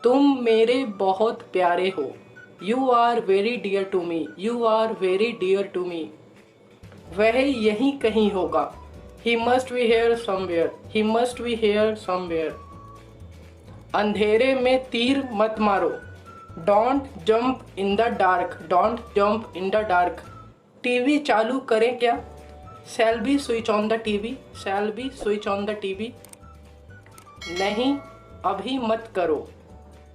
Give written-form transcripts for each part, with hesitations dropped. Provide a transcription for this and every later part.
तुम मेरे बहुत प्यारे हो। You are very dear to me, you are very dear to me. वह यहीं कहीं होगा। He must be here somewhere, he must be here somewhere. अंधेरे में तीर मत मारो। Don't jump in the dark, don't jump in the dark. TV चालू करें क्या? Shall we switch on the TV, shall we switch on the TV. नहीं, अभी मत करो।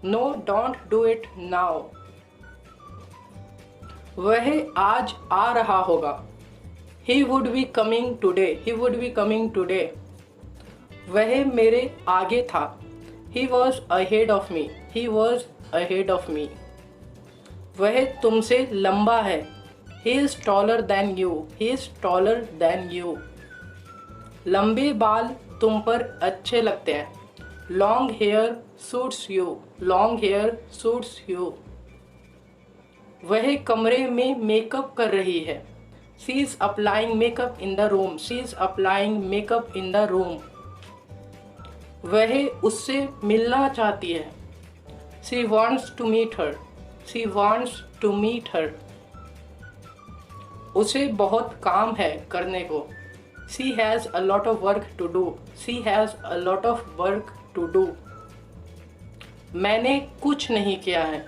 No don't do it now. वह आज आ रहा होगा। He would be coming today, he would be coming today. वह मेरे आगे था। He was ahead of me, he was ahead of me. वह तुमसे लंबा है। He is taller than you, he is taller than you. लंबे बाल तुम पर अच्छे लगते हैं। Long hair suits you, long hair suits you. वह कमरे में मेकअप कर रही है। She is applying makeup in the room, she is applying makeup in the room. वह उससे मिलना चाहती है। She wants to meet her, she wants to meet her. उसे बहुत काम है करने को। She has a lot of work to do, she has a lot of work to do. मैंने कुछ नहीं किया है।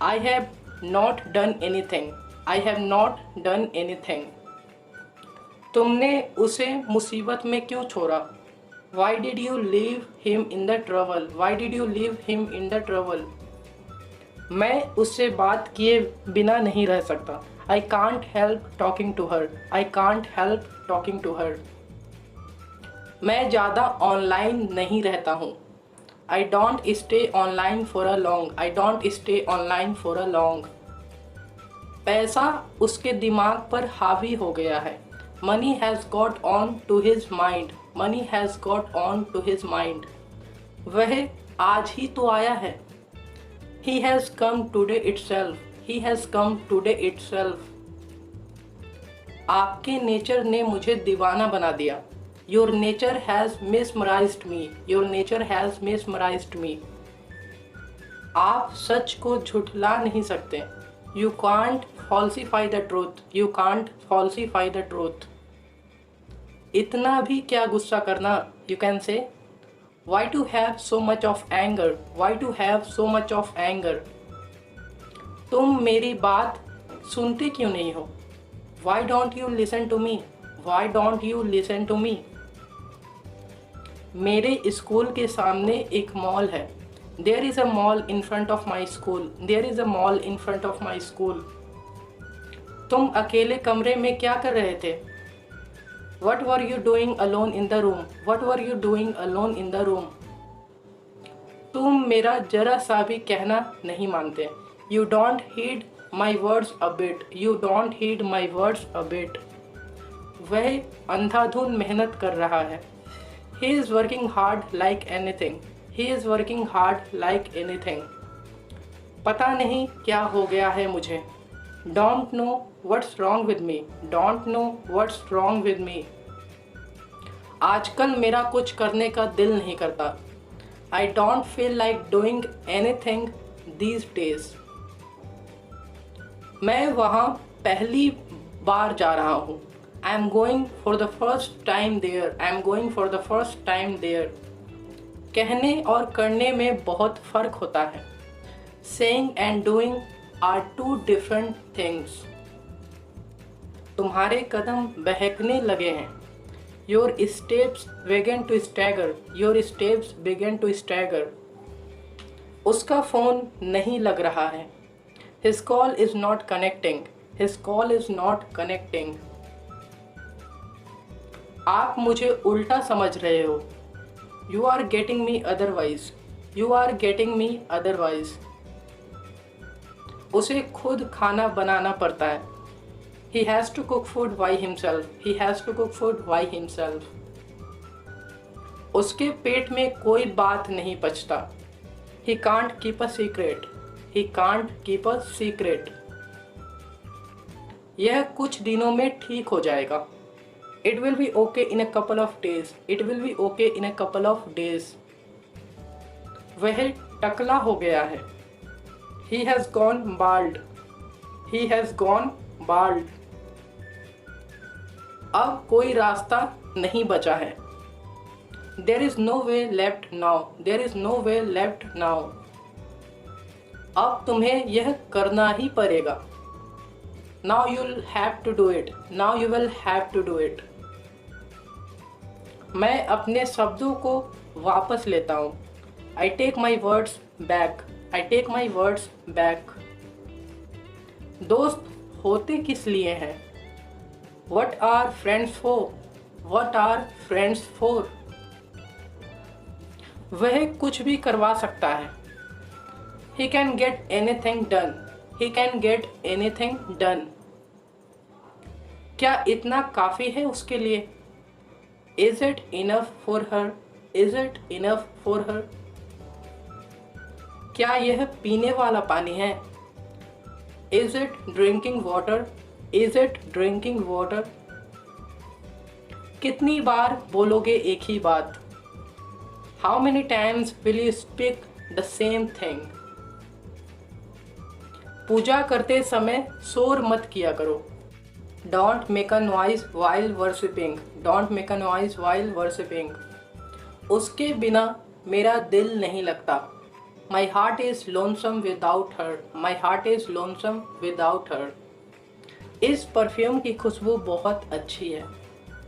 I have not done anything, I have not done anything. तुमने उसे मुसीबत में क्यों छोड़ा? Why did you leave him in the trouble, Y did you leave him in the trouble. मैं उससे बात किए बिना नहीं रह सकता। I can't help talking to her, I can't help talking to her. मैं ज़्यादा ऑनलाइन नहीं रहता हूँ। I don't stay online for a long, I don't stay online for a long. पैसा उसके दिमाग पर हावी हो गया है। Money has got on to his mind, money has got on to his mind. वह आज ही तो आया है। He has come today itself, he has come today itself। आपके नेचर ने मुझे दीवाना बना दिया। Your nature has mesmerized me, your nature has mesmerized me। आप सच को झुठला नहीं सकते। You can't falsify the truth, you can't falsify the truth। इतना भी क्या गुस्सा करना? You can say why to have so much of anger, why to have so much of anger। तुम मेरी बात सुनते क्यों नहीं हो? Why don't you listen to me, why don't you listen to me। मेरे स्कूल के सामने एक मॉल है। There is a mall in front of my school, there is a mall in front of my school। तुम अकेले कमरे में क्या कर रहे थे? What were you doing alone in the room, what were you doing alone in the room। तुम मेरा जरा सा भी कहना नहीं मानते। You don't heed my words a bit, you don't heed my words a bit। वह अंधाधुंध मेहनत कर रहा है। He is working hard like anything, he is working hard like anything। पता नहीं क्या हो गया है मुझे। Don't know what's wrong with me, don't know what's wrong with me। आजकल मेरा कुछ करने का दिल नहीं करता। I don't feel like doing anything these days। मैं वहाँ पहली बार जा रहा हूँ। I am going for the first time there, I am going for the first time there। कहने और करने में बहुत फ़र्क होता है। Saying and doing are two different things। तुम्हारे कदम बहकने लगे हैं। Your steps began to stagger, your steps began to stagger। उसका फ़ोन नहीं लग रहा है। His call is not connecting, his call is not connecting। आप मुझे उल्टा समझ रहे हो। You are getting me otherwise, you are getting me otherwise। उसे खुद खाना बनाना पड़ता है। He has to cook food by himself, he has to cook food by himself। उसके पेट में कोई बात नहीं पचता। He can't keep a secret, he can't keep a secret। यह कुछ दिनों में ठीक हो जाएगा। It will be okay in a couple of days, it will be okay in a couple of days। वह टकला हो गया है। He has gone bald. He has gone bald. अब कोई रास्ता नहीं बचा है। There is no way left now. There is no way left now. अब तुम्हें यह करना ही पड़ेगा। Now you'll have to do it. Now you will have to do it. मैं अपने शब्दों को वापस लेता हूँ। I take my words back. I take my words back. दोस्त होते किस लिए हैं? What are friends for? What are friends for? वह कुछ भी करवा सकता है। He can get anything done. He can get anything done. क्या इतना काफ़ी है उसके लिए? Is it enough for her? Is it enough for her? क्या यह पीने वाला पानी है? Is it drinking water? Is it drinking water? कितनी बार बोलोगे एक ही बात? How many times will you speak the same thing? पूजा करते समय शोर मत किया करो। Don't make a noise while worshipping. Don't make a noise while worshipping. उसके बिना मेरा दिल नहीं लगता। My heart is lonesome without her. My heart is lonesome without her. इस परफ्यूम की खुशबू बहुत अच्छी है।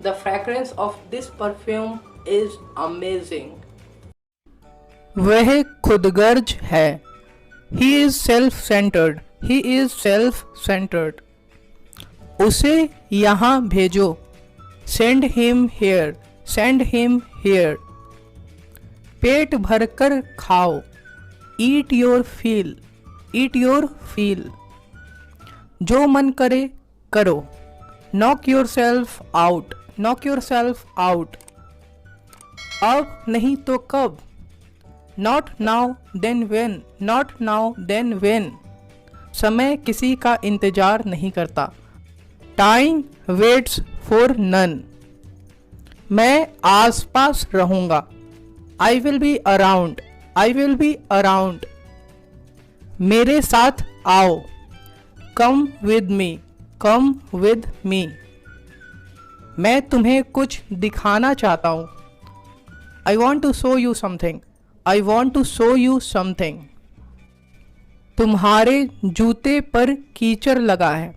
The fragrance of this perfume is amazing. वह खुदगर्ज है। He is self-centered. He is self-centered. उसे यहाँ भेजो। Send him here. Send him here. पेट भरकर खाओ। Eat your fill. Eat your fill. जो मन करे करो। Knock yourself out. Knock yourself out. अब नहीं तो कब? Not now then when. Not now then when. समय किसी का इंतजार नहीं करता। Time waits for none. मैं आस पास रहूँगा। I will be around. I will be around. मेरे साथ आओ। Come with me. Come with me. मैं तुम्हें कुछ दिखाना चाहता हूँ। I want to show you something. I want to show you something. तुम्हारे जूते पर कीचड़ लगा है।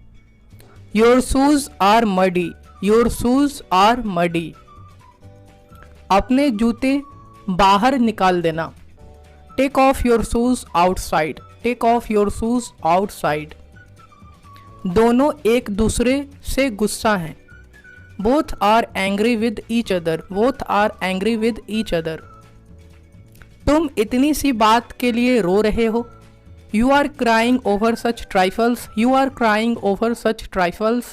Your shoes are muddy. Your shoes are muddy. अपने जूते बाहर निकाल देना। Take off your shoes outside. Take off your shoes outside. दोनों एक दूसरे से गुस्सा हैं। Both are angry with each other. Both are angry with each other. तुम इतनी सी बात के लिए रो रहे हो। You are crying over such trifles. You are crying over such trifles.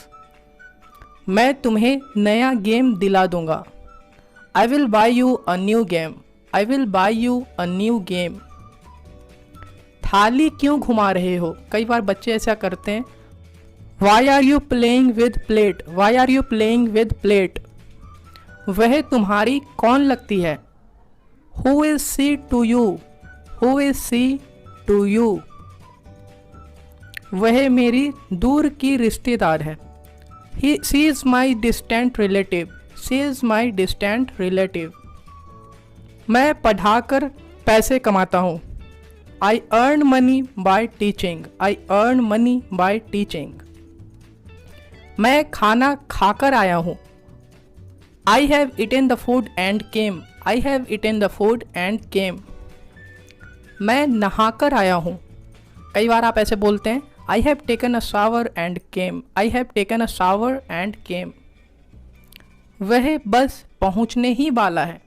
मैं तुम्हें नया गेम दिला दूंगा। I will buy you a new game. I will buy you a new game. थाली क्यों घुमा रहे हो? कई बार बच्चे ऐसा करते हैं। Why are you playing with plate? Why are you playing with plate? वह तुम्हारी कौन लगती है? Who is she to you? Who is she to you? वह मेरी दूर की रिश्तेदार है। She is my distant relative. She is my distant relative. मैं पढ़ाकर पैसे कमाता हूँ। I earn money by teaching. I earn money by teaching. मैं खाना खाकर आया हूँ। I have eaten the food and came. I have eaten the food and came. मैं नहाकर आया हूँ। कई बार आप ऐसे बोलते हैं I have taken a shower and came. I have taken a shower and came. वह बस पहुँचने ही वाला है।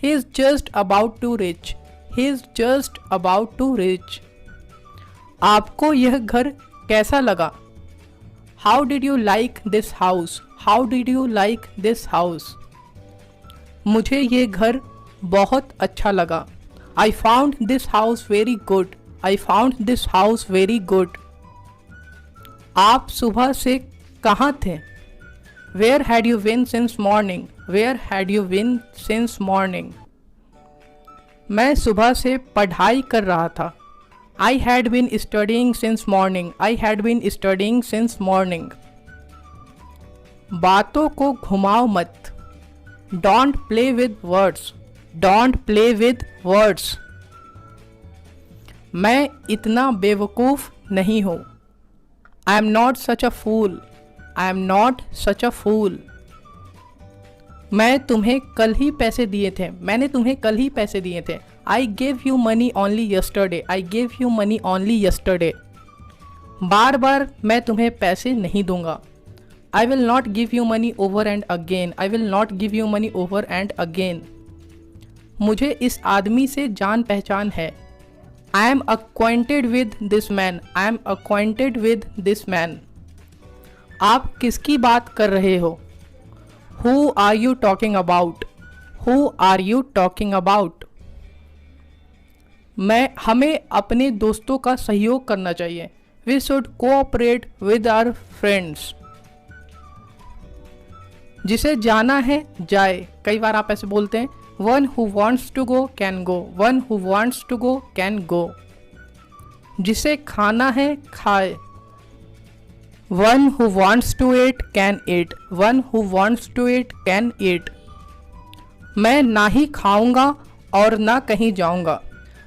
He is just about to reach. He is just about to reach. आपको यह घर कैसा लगा? How did you like this house? How did you like this house? मुझे ये घर बहुत अच्छा लगा। I found this house very good. I found this house very good. आप सुबह से कहाँ थे? Where had you been since morning? Where had you been since morning? मैं सुबह से पढ़ाई कर रहा था। I had been studying since morning. I had been studying since morning. बातों को घुमाओ मत। Don't play with words. Don't play with words. मैं इतना बेवकूफ़ नहीं हूँ। I am not such a fool. I am not such a fool. मैं तुम्हें कल ही पैसे दिए थे। मैंने तुम्हें कल ही पैसे दिए थे। I gave you money only yesterday. I gave you money only yesterday. बार बार मैं तुम्हें पैसे नहीं दूंगा। I will not give you money over and again. I will not give you money over and again. मुझे इस आदमी से जान पहचान है। I am acquainted with this man. I am acquainted with this man. आप किसकी बात कर रहे हो? Who are you talking about? Who are you talking about? हमें अपने दोस्तों का सहयोग करना चाहिए। We should cooperate with our friends. जिसे जाना है जाए। कई बार आप ऐसे बोलते हैं, One who wants to go can go. One who wants to go can go. जिसे खाना है खाए। One who wants to eat can eat. One who wants to eat can eat. मैं ना ही खाऊंगा और ना कहीं जाऊंगा।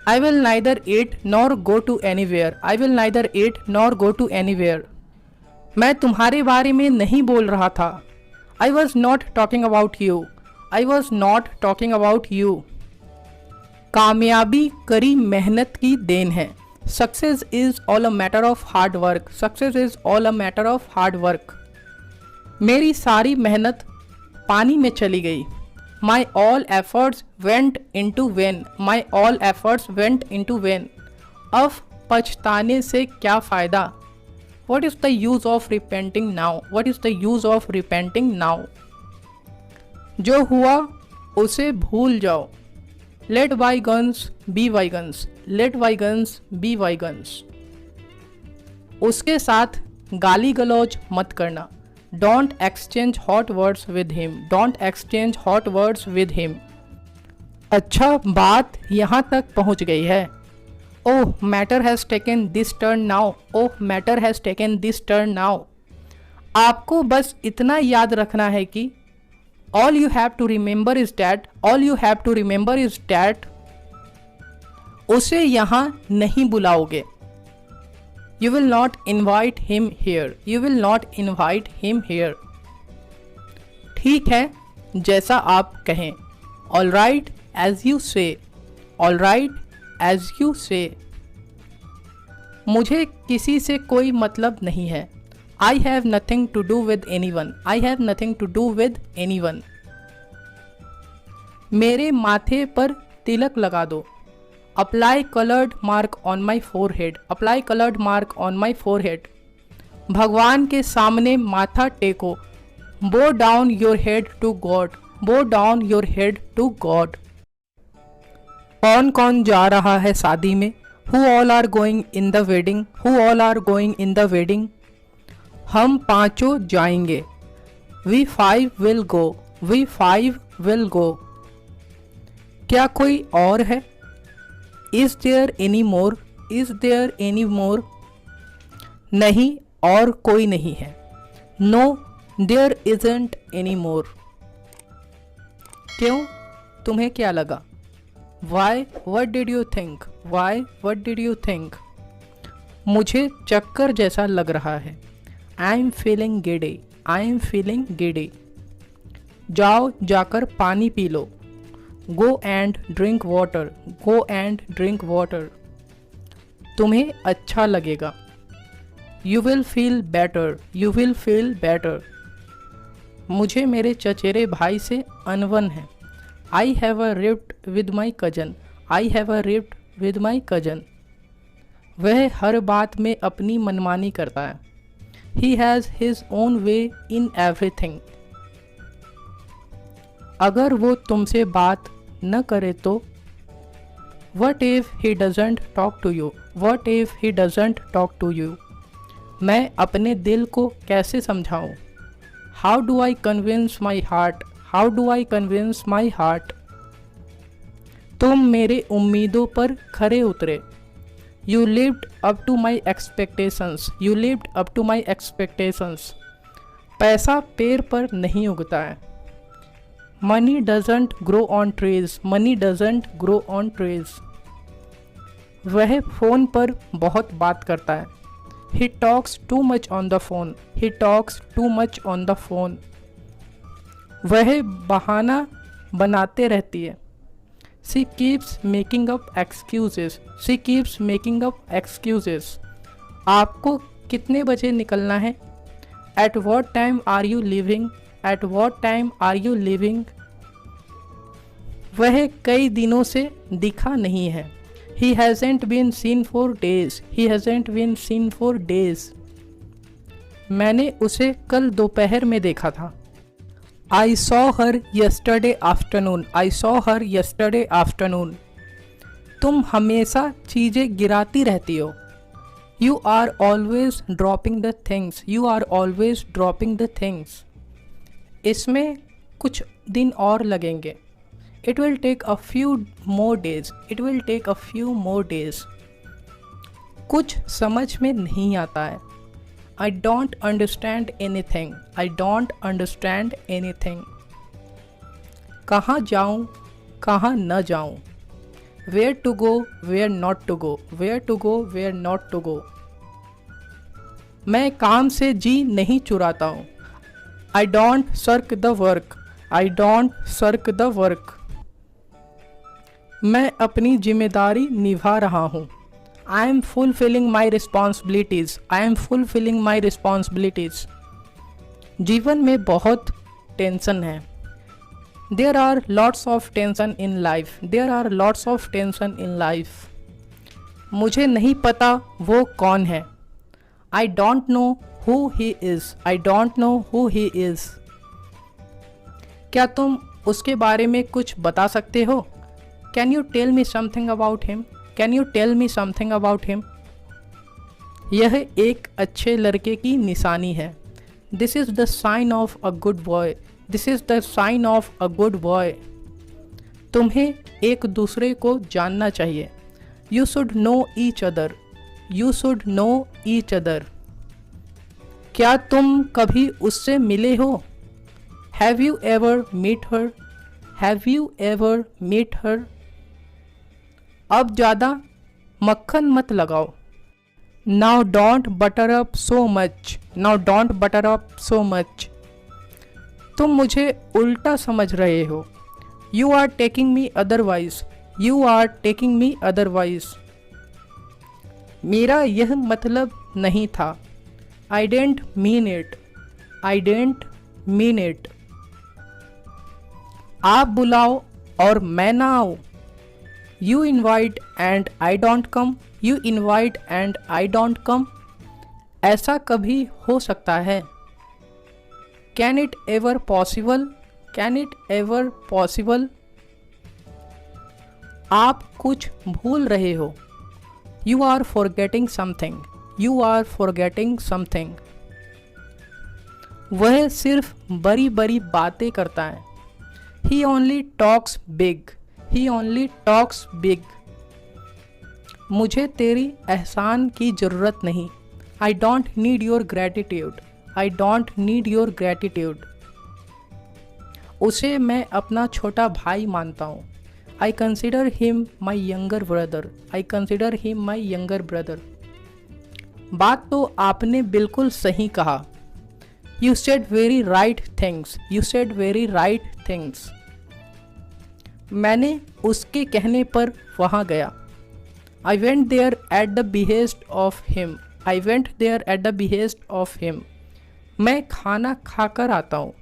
I will neither eat nor go to anywhere. I will neither eat nor go to anywhere. मैं तुम्हारे बारे में नहीं बोल रहा था। I was not talking about you. I was not talking about you. कामयाबी कड़ी मेहनत की देन है। Success is all a matter of hard work. Success is all a matter of hard work. मेरी सारी मेहनत पानी में चली गई। My all efforts went into vain. My all efforts went into vain. अब पछताने से क्या फ़ायदा? What is the use of repenting now? What is the use of repenting now? जो हुआ उसे भूल जाओ। Let bygones be bygones. Let bygones be bygones. उसके साथ गाली गलौज मत करना। Don't exchange hot words with him. Don't exchange hot words with him. अच्छा, बात यहाँ तक पहुँच गई है। Oh, matter has taken this turn now. Oh, matter has taken this turn now. आपको बस इतना याद रखना है कि all you have to remember is that उसे यहाँ नहीं बुलाओगे। You will not invite him here. You will not invite him here. ठीक है, जैसा आप कहें। All right, as you say. All right, as you say. मुझे किसी से कोई मतलब नहीं है। I have nothing to do with anyone. I have nothing to do with anyone. मेरे माथे पर तिलक लगा दो। Apply colored mark on my forehead. Apply colored mark on my forehead. भगवान के सामने माथा टेको। Bow down your head to God. Bow down your head to God. कौन कौन जा रहा है शादी में? Who all are going in the wedding? Who all are going in the wedding? हम पांचों जाएंगे। We five will go. We five will go. क्या कोई और है? Is there any more? Is there any more? नहीं, और कोई नहीं है। No, there isn't any more. क्यों? तुम्हें क्या लगा? Why? What did you think? Why? What did you think? मुझे चक्कर जैसा लग रहा है। I am feeling giddy. I am feeling giddy. जाओ, जाकर पानी P low. Go and drink water. Go and drink water. तुम्हें अच्छा लगेगा। You will feel better. You will feel better. मुझे मेरे चचेरे भाई से अनबन है। I have a rift with my cousin. I have a rift with my cousin. वह हर बात में अपनी मनमानी करता है। He has his own way in everything. अगर वो तुमसे बात न करे तो? What if he doesn't talk to you? What if he doesn't talk to you? मैं अपने दिल को कैसे समझाऊं? How do I convince my heart? How do I convince my heart? तुम मेरे उम्मीदों पर खरे उतरे। You lived up to my expectations. You lived up to my expectations. पैसा पेड़ पर नहीं उगता है। Money doesn't grow on trees. Money doesn't grow on trees. वह फ़ोन पर बहुत बात करता है। He talks too much on the phone. He talks too much on the phone. वह बहाना बनाते रहती है। She keeps making up excuses. She keeps making up excuses. आपको कितने बजे निकलना है? At what time are you leaving? At what time are you leaving? वह कई दिनों से दिखा नहीं है। He hasn't been seen for days. He hasn't been seen for days. मैंने उसे कल दोपहर में देखा था। I saw her yesterday afternoon. I saw her yesterday afternoon. तुम हमेशा चीज़ें गिराती रहती हो। You are always dropping the things. You are always dropping the things. इसमें कुछ दिन और लगेंगे। It will take a few more days. It will take a few more days. कुछ समझ में नहीं आता है। I don't understand anything. I don't understand anything. कहाँ जाऊँ, कहाँ न जाऊँ। Where to go, where not to go. Where to go, where not to go. मैं काम से जी नहीं चुराता हूँ। I don't shirk the work. I don't shirk the work. मैं अपनी जिम्मेदारी निभा रहा हूँ। I am fulfilling my responsibilities. I am fulfilling my responsibilities. जीवन में बहुत टेंशन है। There are lots of tension in life. There are lots of tension in life. मुझे नहीं पता वो कौन है। I don't know who he is. I don't know who he is. क्या तुम उसके बारे में कुछ बता सकते हो? Can you tell me something about him? Can you tell me something about him? यह एक अच्छे लड़के की निशानी है। This is the sign of a good boy. This is the sign of a good boy. तुम्हें एक दूसरे को जानना चाहिए। You should know each other. You should know each other. क्या तुम कभी उससे मिले हो? Have you ever met her? Have you ever met her? अब ज़्यादा मक्खन मत लगाओ। Now don't butter up so much. Now don't butter up so much. तुम मुझे उल्टा समझ रहे हो। You are taking me otherwise. You are taking me otherwise. मेरा यह मतलब नहीं था। I didn't mean it. I didn't mean it. आप बुलाओ और मैं ना आऊँ। You invite and I don't come. You invite and I don't come. ऐसा कभी हो सकता है। Can it ever possible? Can it ever possible? आप कुछ भूल रहे हो। You are forgetting something. You are forgetting something. वह सिर्फ बड़ी बड़ी बातें करता है। He only talks big. He only talks big. मुझे तेरी एहसान की ज़रूरत नहीं। I don't need your gratitude. I don't need your gratitude. उसे मैं अपना छोटा भाई मानता हूँ। I consider him my younger brother. I consider him my younger brother. बात तो आपने बिल्कुल सही कहा। You said very right things. You said very right things. मैंने उसके कहने पर वहाँ गया। I went there at the behest of him. I went there at the behest of him. मैं खाना खाकर आता हूँ।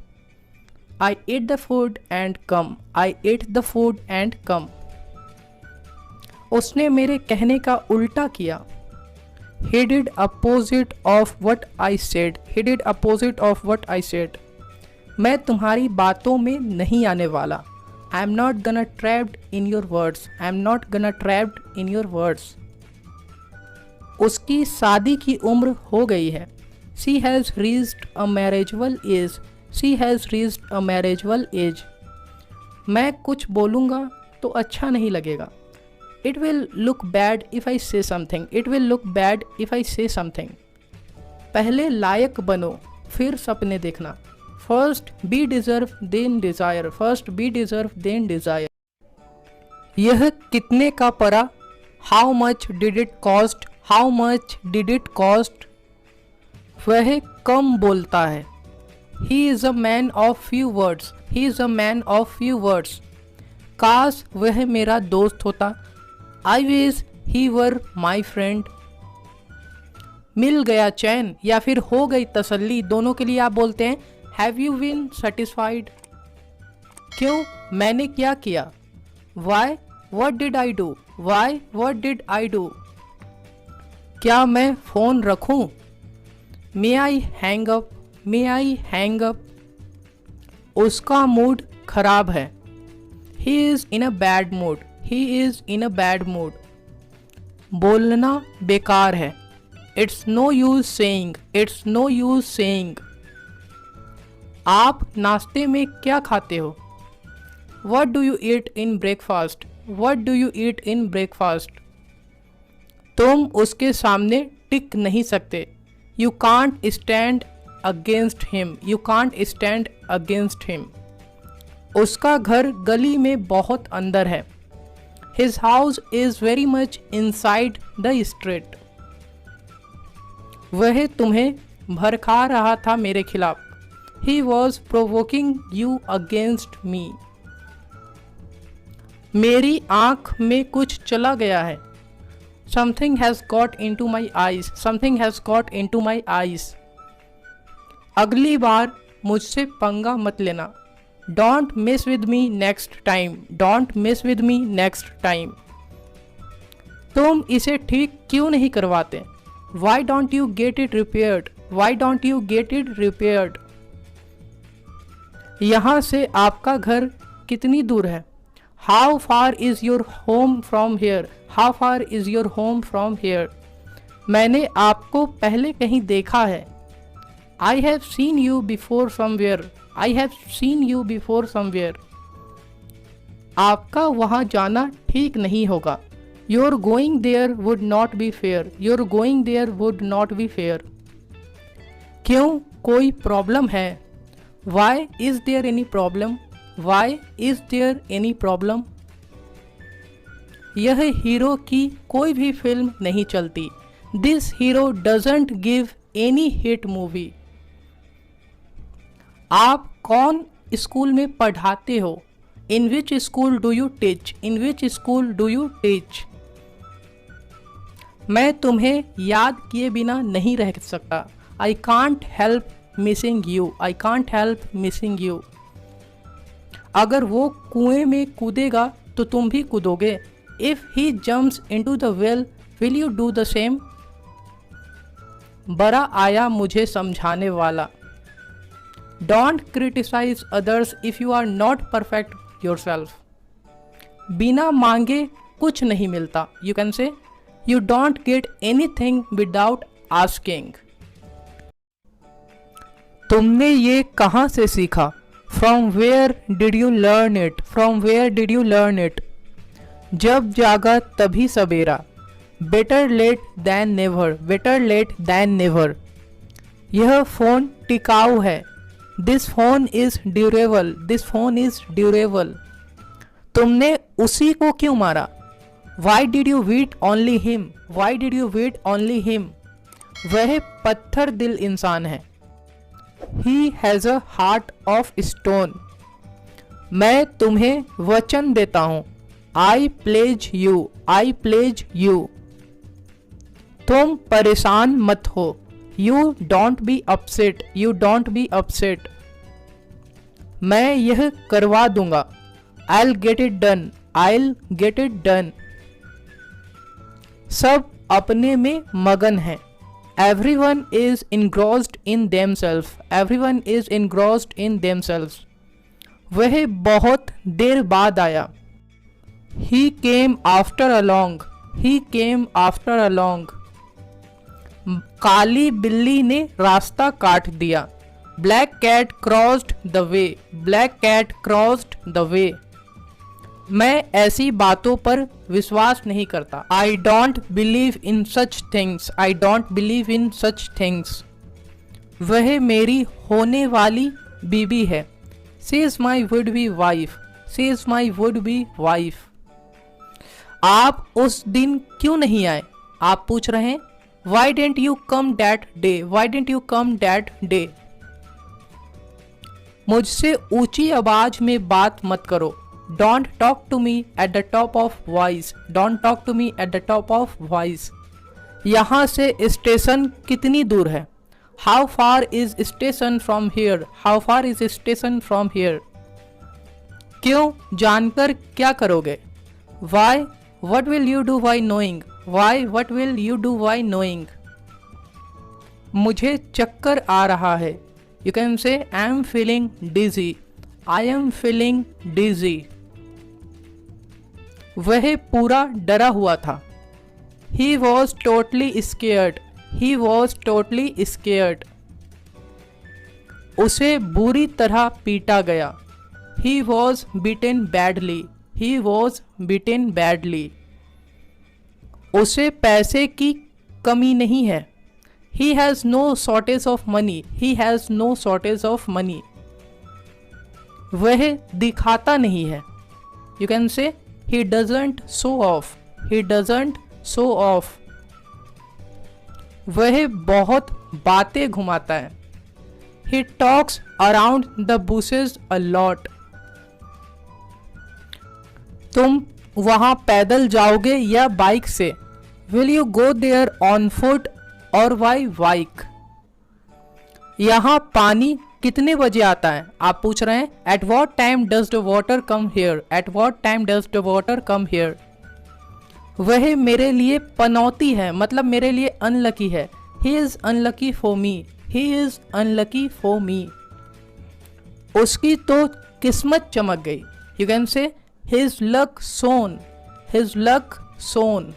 I ate the food and come. I ate the food and come. उसने मेरे कहने का उल्टा किया। He did opposite of what I said. He did opposite of what I said. मैं तुम्हारी बातों में नहीं आने वाला। I am not gonna trapped in your words. I am not gonna trapped in your words. उसकी शादी की उम्र हो गई है। She has reached a marriageable age. She has reached a marriageable age. मैं कुछ बोलूँगा तो अच्छा नहीं लगेगा। It will look bad if I say something, it will look bad if I say something. पहले लायक बनो फिर सपने देखना। First be deserve then desire, first be deserve then desire. यह कितने का पड़ा? How much did it cost, how much did it cost. वह कम बोलता है। He is a man of few words, he is a man of few words. काश वह मेरा दोस्त होता। I wish he were my friend. मिल गया चैन या फिर हो गई तसल्ली, दोनों के लिए आप बोलते हैं हैव यू बीन सेटिस्फाइड। क्यों? मैंने क्या किया? Why what did I do, why what did I do. क्या मैं फ़ोन रखूं? May I hang up, may I hang up. उसका मूड खराब है। He is in a bad mood, he is in a bad mood. बोलना बेकार है। It's no use saying, it's no use saying. आप नाश्ते में क्या खाते हो? What do you eat in breakfast, what do you eat in breakfast. तुम उसके सामने टिक नहीं सकते। You can't stand against him, you can't stand against him. उसका घर गली में बहुत अंदर है। His house is very much inside the street. वह तुम्हें भड़का रहा था मेरे खिलाफ। He was provoking you against me. मेरी आँख में कुछ चला गया है। Something has got into my eyes, something has got into my eyes. अगली बार मुझसे पंगा मत लेना। Don't miss with me next time, don't miss with me next time. तुम इसे ठीक क्यों नहीं करवाते? Why don't you get it repaired, why don't you get it repaired. यहाँ से आपका घर कितनी दूर है? How far is your home from here, how far is your home from here. मैंने आपको पहले कहीं देखा है। I have seen you before somewhere, I have seen you before somewhere. आपका वहाँ जाना ठीक नहीं होगा। Your going there would not be fair, your going there would not be fair. क्यों? कोई प्रॉब्लम है? Why is there any problem, why is there any problem. यह हीरो की कोई भी फिल्म नहीं चलती। This hero doesn't give any hit movie. आप कौन स्कूल में पढ़ाते हो? In which school do you teach, in which school do you teach. मैं तुम्हें याद किए बिना नहीं रह सकता। I can't help missing you, I can't help missing you. अगर वो कुएं में कूदेगा तो तुम भी कूदोगे। If he jumps into the well will you do the same. बड़ा आया मुझे समझाने वाला। Don't criticise others if you are not perfect yourself. बिना मांगे कुछ नहीं मिलता। यू कैन से you don't get anything without asking. तुमने ये कहाँ से सीखा? From where did you learn it, from where did you learn it. जब जागा तभी सवेरा। Better late than never, better late than never. यह फ़ोन टिकाऊ है। This phone is durable, this phone is durable. तुमने उसी को क्यों मारा? Why did you beat only him, why did you beat only him. वह पत्थर दिल इंसान है। He has a heart of stone. मैं तुम्हें वचन देता हूँ। I pledge you, I pledge you. तुम परेशान मत हो। You don't be upset, you don't be upset. मैं यह करवा दूंगा। I'll get it done, I'll get it done। सब अपने में मगन है। Everyone is engrossed in themselves, everyone is engrossed in themselves। वह बहुत देर बाद आया। He came after a long, he came after a long। काली बिल्ली ने रास्ता काट दिया। Black cat crossed the way, black cat crossed the way। मैं ऐसी बातों पर विश्वास नहीं करता। I don't believe in such things. I don't believe in such things. वह मेरी होने वाली बीबी है। She is my would be wife. She is my would be wife. आप उस दिन क्यों नहीं आए? आप पूछ रहे हैं why didn't you come that day. Why didn't you come that day. मुझसे ऊंची आवाज में बात मत करो। Don't talk to me at the top of voice. Don't talk to me at the top of voice. यहाँ से स्टेशन कितनी दूर है? How far is station from here. How far is station from here. क्यों? जानकर क्या करोगे? Why what will you do why knowing. Y what will you do why knowing. मुझे चक्कर आ रहा है। You can say I am feeling dizzy. I am feeling dizzy. वह पूरा डरा हुआ था। He was totally scared. He was totally scared. उसे बुरी तरह पीटा गया। He was beaten badly. He was beaten badly. उसे पैसे की कमी नहीं है। He has no shortage of money. He has no shortage of money. वह दिखाता नहीं है। You can say he doesn't show off. He doesn't show off. वह बहुत बातें घुमाता है। He talks around the bushes a lot. तुम वहां पैदल जाओगे या बाइक से? Will you go there on foot और वाई बाइक? यहाँ पानी कितने बजे आता है? आप पूछ रहे हैं at what time does the water come here. At what time does the water come here. वह मेरे लिए पनौती है, मतलब मेरे लिए अनलकी है। He is unlucky for me. He is unlucky for me. उसकी तो किस्मत चमक गई। You can say his luck shone. His luck shone.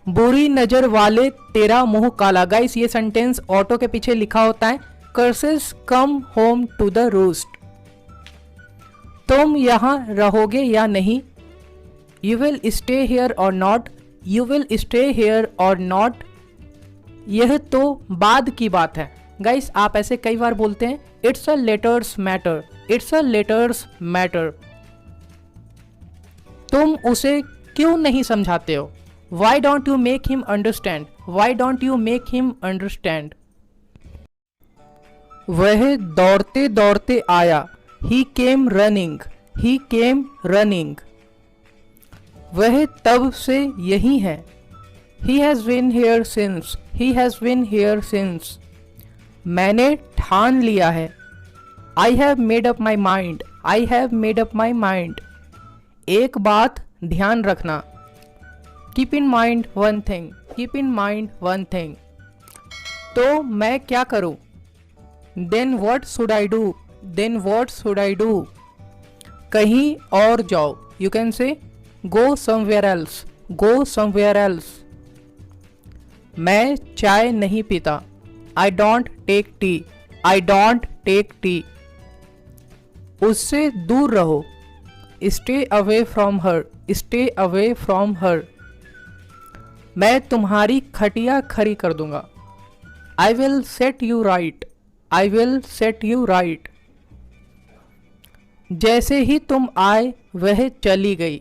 बुरी नजर वाले तेरा मुंह काला। गाइस ये सेंटेंस ऑटो के पीछे लिखा होता है curses come home to the roost. तुम यहां रहोगे या नहीं? You will stay here or not. You will stay here or not. यह तो बाद की बात है। गाइस आप ऐसे कई बार बोलते हैं it's a letters matter. It's a letters matter. तुम उसे क्यों नहीं समझाते हो? Why don't you make him understand? Why don't you make him understand? वह दौड़ते दौड़ते आया। He came running. He came running. वह तब से यही है। He has been here since. He has been here since. मैंने ठान लिया है। I have made up my mind. I have made up my mind. एक बात ध्यान रखना। Keep in mind one thing. Keep in mind one thing. तो मैं क्या करूं? Then what should I do? Then what should I do? कहीं और जाओ। You can say go somewhere else. Go somewhere else. मैं चाय नहीं पीता। I don't take tea. I don't take tea. उससे दूर रहो। Stay away from her. Stay away from her. मैं तुम्हारी खटिया खड़ी कर दूंगा। I will set you right. I will set you right. जैसे ही तुम आए वह चली गई।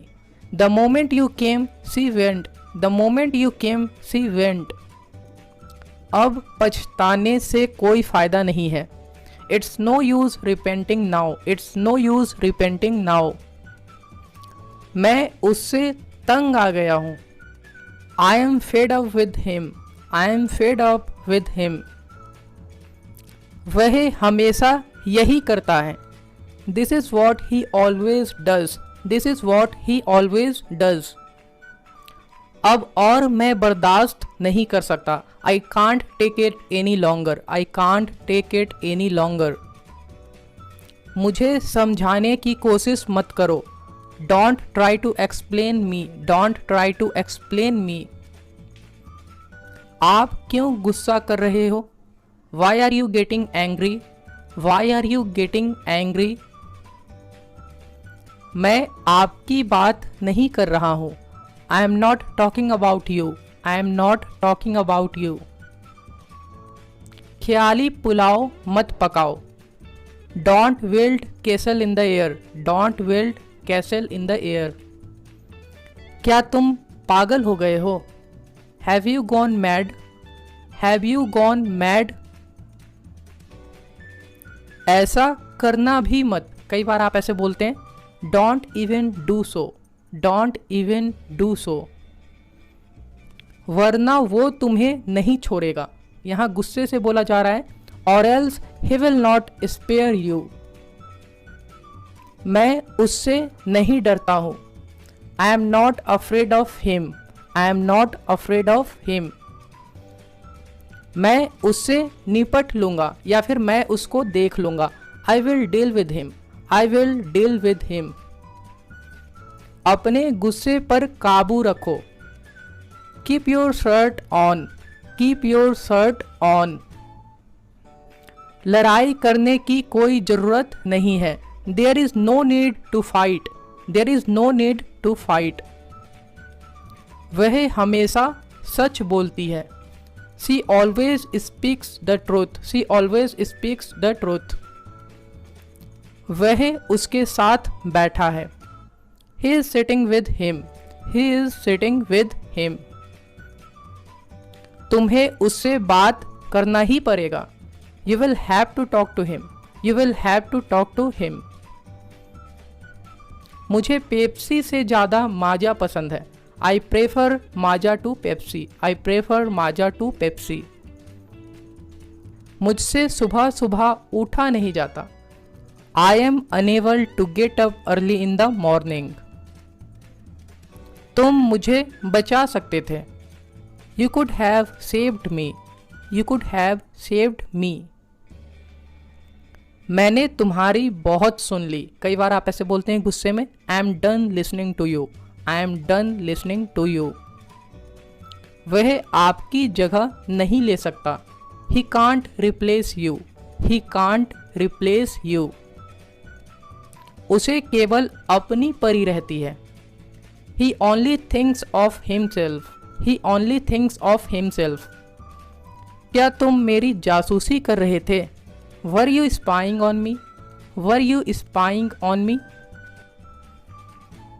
The moment you came, she went. The moment you came, she went. अब पछताने से कोई फायदा नहीं है। It's no use repenting now. It's no use repenting now. मैं उससे तंग आ गया हूँ। I am fed up with him. I am fed up with him. वह हमेशा यही करता है। This is what he always does. This is what he always does. अब और मैं बर्दाश्त नहीं कर सकता। I can't take it any longer. I can't take it any longer. मुझे समझाने की कोशिश मत करो। Don't try to explain me. Don't try to explain me. आप क्यों गुस्सा कर रहे हो? Why are you getting angry? Why are you getting angry? मैं आपकी बात नहीं कर रहा हूँ। I am not talking about you. I am not talking about you. ख्याली पुलाव मत पकाओ। Don't build castle in the air. Don't build castle in the air. क्या तुम पागल हो गए हो? Have you gone mad? Have you gone mad? ऐसा करना भी मत। कई बार आप ऐसे बोलते हैं, don't even do so. Don't even do so. वरना वो तुम्हें नहीं छोड़ेगा। यहां गुस्से से बोला जा रहा है, or else he will not spare you. मैं उससे नहीं डरता हूं। I am not afraid of him. I am not afraid of him. मैं उससे निपट लूंगा, या फिर मैं उसको देख लूंगा। I will deal with him. I will deal with him. अपने गुस्से पर काबू रखो। Keep your shirt on. Keep your shirt on. लड़ाई करने की कोई जरूरत नहीं है। There is no need to fight. There is no need to fight. वह हमेशा सच बोलती है। She always speaks the truth. She always speaks the truth. वह उसके साथ बैठा है। He is sitting with him. He is sitting with him. तुम्हें उससे बात करना ही पड़ेगा। You will have to talk to him. You will have to talk to him. मुझे पेप्सी से ज़्यादा माजा पसंद है। I prefer Maaza to Pepsi. I prefer Maaza to Pepsi. मुझसे सुबह सुबह उठा नहीं जाता। I am unable to get up early in the morning. तुम मुझे बचा सकते थे। You could have saved me. You could have saved मी। मैंने तुम्हारी बहुत सुन ली। कई बार आप ऐसे बोलते हैं गुस्से में, I am done listening to you. I am done listening to you. वह आपकी जगह नहीं ले सकता। He can't replace you. He can't replace you. उसे केवल अपनी परी रहती है। He only thinks of himself. He only thinks of himself. क्या तुम मेरी जासूसी कर रहे थे? Were you spying on me? Were you spying on me?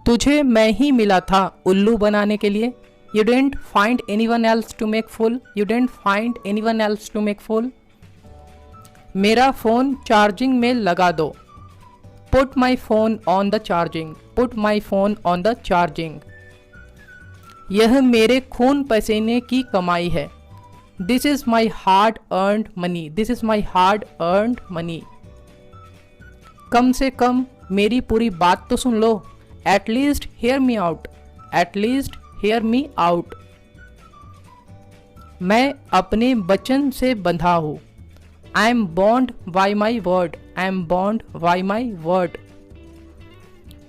तुझे मैं ही मिला था उल्लू बनाने के लिए। You didn't find anyone else to make fool. You didn't find anyone else to make fool. मेरा फोन चार्जिंग में लगा दो। Put my phone on the charging. Put my phone on the charging. यह मेरे खून पसीने की कमाई है। This is my hard earned money. This is my hard earned money. कम से कम मेरी पूरी बात तो सुन लो। At least hear me out. Eight least hear me out. मैं अपने वचन से बंधा हूँ। I am bound by my word. I am bound by my word.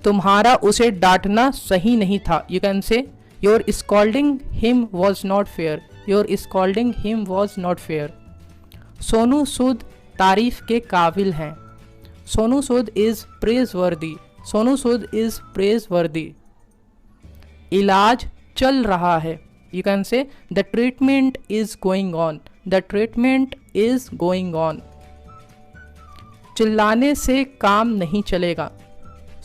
तुम्हारा उसे डांटना सही नहीं था। You can say your scolding him was not fair. Your scolding him was not fair. Sonu Sood तारीफ के काबिल हैं। सोनू सूद इज प्रेज वर्दी। सोनू सूद इज प्रेज वर्दी। इलाज चल रहा है। You can say the treatment is going on. The treatment is going on. चिल्लाने से काम नहीं चलेगा।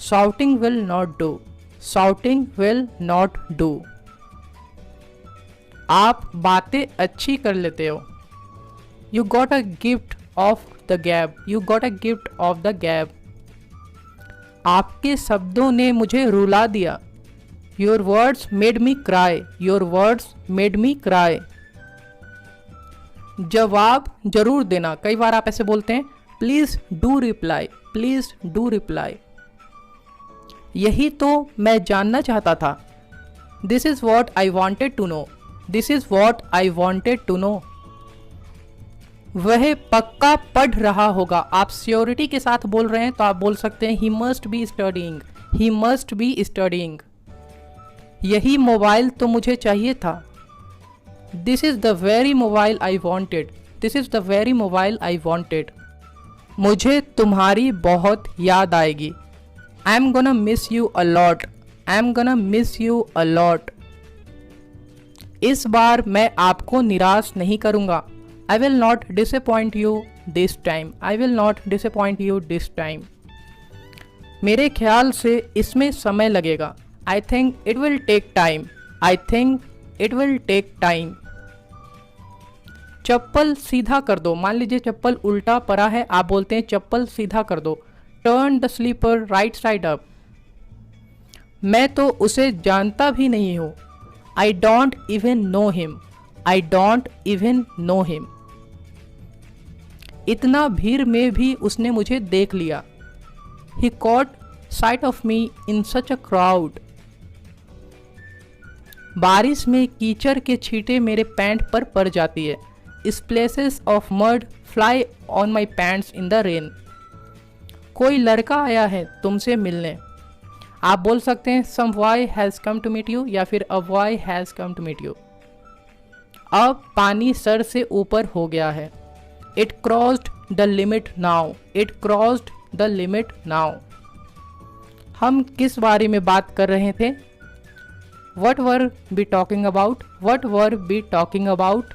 Shouting will not do. Shouting will not do. आप बातें अच्छी कर लेते हो। You got a gift of the gab. You got a gift of the gab. आपके शब्दों ने मुझे रुला दिया। Your words made me cry. Your words made me cry. जवाब जरूर देना। कई बार आप ऐसे बोलते हैं, please do reply. Please do reply. यही तो मैं जानना चाहता था। This is what I wanted to know. This is what I wanted to know. वह पक्का पढ़ रहा होगा। आप श्योरिटी के साथ बोल रहे हैं तो आप बोल सकते हैं, ही मस्ट बी स्टडीइंग। ही मस्ट बी स्टडीइंग। यही मोबाइल तो मुझे चाहिए था। This is the very mobile I wanted. This is the very mobile I wanted. मुझे तुम्हारी बहुत याद आएगी। I am gonna miss you a lot, I am gonna miss you a lot. इस बार मैं आपको निराश नहीं करूंगा, आई will not disappoint you this time, I will not disappoint you this time. मेरे ख्याल से इसमें समय लगेगा, I think it will take time, I think it will take time. चप्पल सीधा कर दो, मान लीजिए चप्पल उल्टा पड़ा है, आप बोलते हैं चप्पल सीधा कर दो, turn the slipper right side up. मैं तो उसे जानता भी नहीं हूँ, I don't even know him, I don't even know him. इतना भीड़ में भी उसने मुझे देख लिया, he caught sight of me in such a crowd. बारिश में कीचड़ के छींटे मेरे पैंट पर पड़ जाती है, splashes of mud fly on my pants in the rain. कोई लड़का आया है तुमसे मिलने, आप बोल सकते हैं some boy has come to meet you, या फिर a boy has come to meet you. अब पानी सर से ऊपर हो गया है, it crossed the limit now, it crossed the limit now. हम किस बारे में बात कर रहे थे? What were we talking about, what were we talking about.